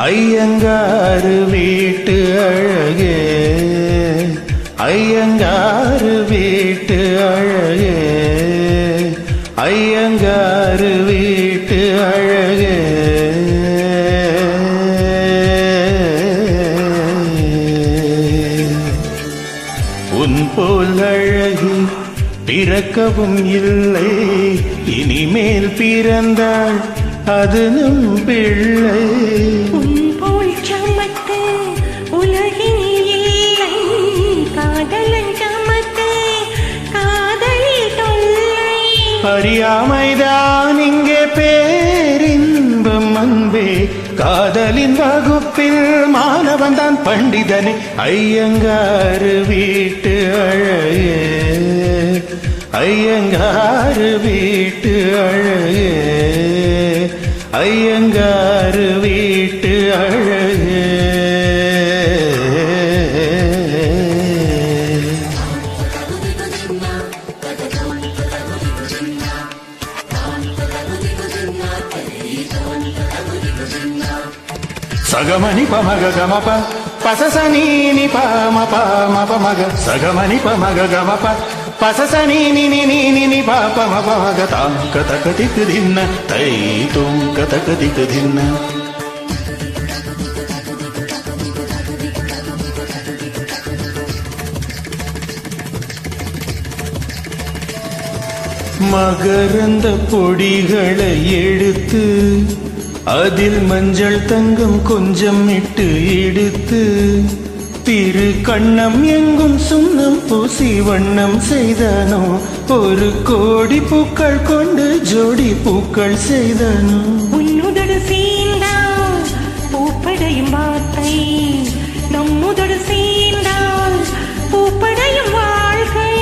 ஐயங்காறு வீட்டு அழகே, ஐயங்காறு வீட்டு அழகே, ஐயங்காறு வீட்டு அழகே. உன் போல் அழகி பிறக்கவும் இல்லை, இனிமேல் பிறந்தாள் அது நம் பிள்ளை. உன் போல் சமத்து உலகினில் இல்லை, காதலன் சமத்து காதலில் தொல்லை. அறியாமைதான் இங்கே பேரின்பம் அன்பே, காதலின் வகுப்பில் மாணவன் தான் பண்டிதனே. ஐயங்காறு வீட்டு அழகே, ஐயங்காறு வீட்டு அழகே, ஐயங்காறு வீட்டு அழகே. సగమని పమగ గమప పససని ని పమ పమ పమగ, సగమని పమగ గమప పససని ని ని ని ని ని పమ పమగ. తాం కతకదిక్ దిన్న తై తుం కతకదిక్ దిన్న. மகரந்த பொடிகளை எடுத்து அதில் மஞ்சள் தங்கம் கொஞ்சம் இட்டு எடுத்து, திரு கண்ணம் எங்கும் சுண்ணம் பூசி வண்ணம் செய்தானோ, ஒரு கோடி பூக்கள் கொண்டு ஜோடி பூக்கள் செய்தானோ. உன்னுதடு சேர்ந்தால் பூப்படையும் வார்த்தை, நம்முதடு சேர்ந்தால் பூப்படையும் வாழ்க்கை.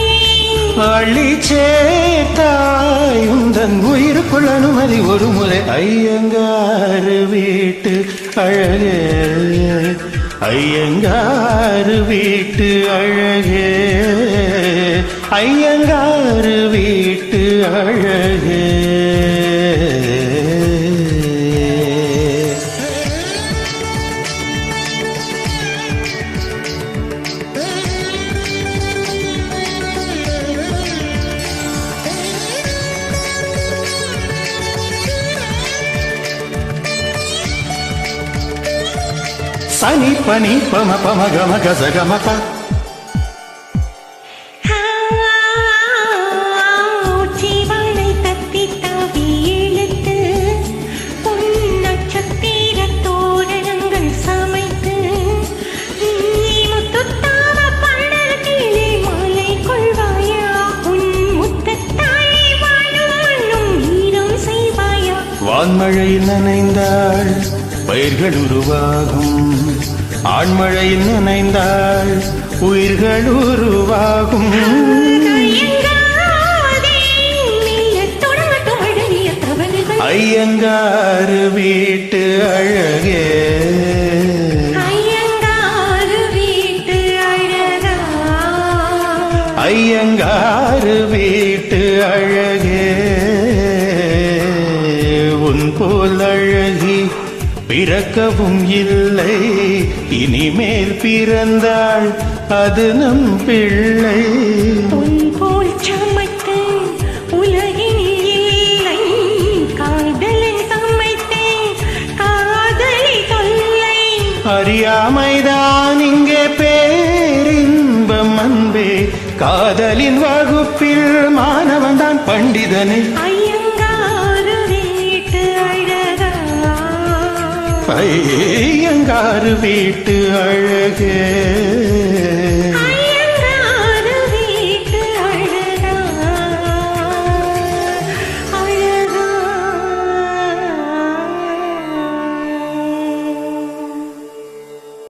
அள்ளி சேத்தாய் உந்தன் உயிருக்குள் அனுமதி ஒரு முறை. ஐயங்காறு வீட்டு அழகே, ஐயங்காறு வீட்டு அழகே, ஐயங்காறு வீட்டு அழகே. சனி பனி பம பம கம கச கமப. ஜீவனை தத்தி தாவி இழுத்து, உன் நட்சத்திர தோரணங்கள் சமைத்து, முத்துத்தாவ படல் கீழே மாலை கொள்வாயா, உன் முத்தத்தாயை வாழும் மண்ணும் ஈரம் செய்வாயா. வான்மழையில் நனைந்தாள் பயிர்கள் உருவாகும், ஆண்மழையில் நனைந்தால் உயிர்கள் உருவாகும். ஐயங்காறு வீட்டு அழகே, ஐயங்காறு வீட்டு அழகா, ஐயங்காறு வீட்டு அழகே. உன் போல் அழகி பிறக்கவும் இல்லை, இனிமேல் பிறந்தாள் அது நம் பிள்ளை. உன் போல் சமத்து உலகினில் இல்லை, காதலன் சமைத்து காதலி தொல்லை. அறியாமைதான் இங்கே பேரின்பம் அன்பே, காதலின் வகுப்பில் மாணவன் தான் பண்டிதனே. ஐயங்காறு வீட்டு அழகே.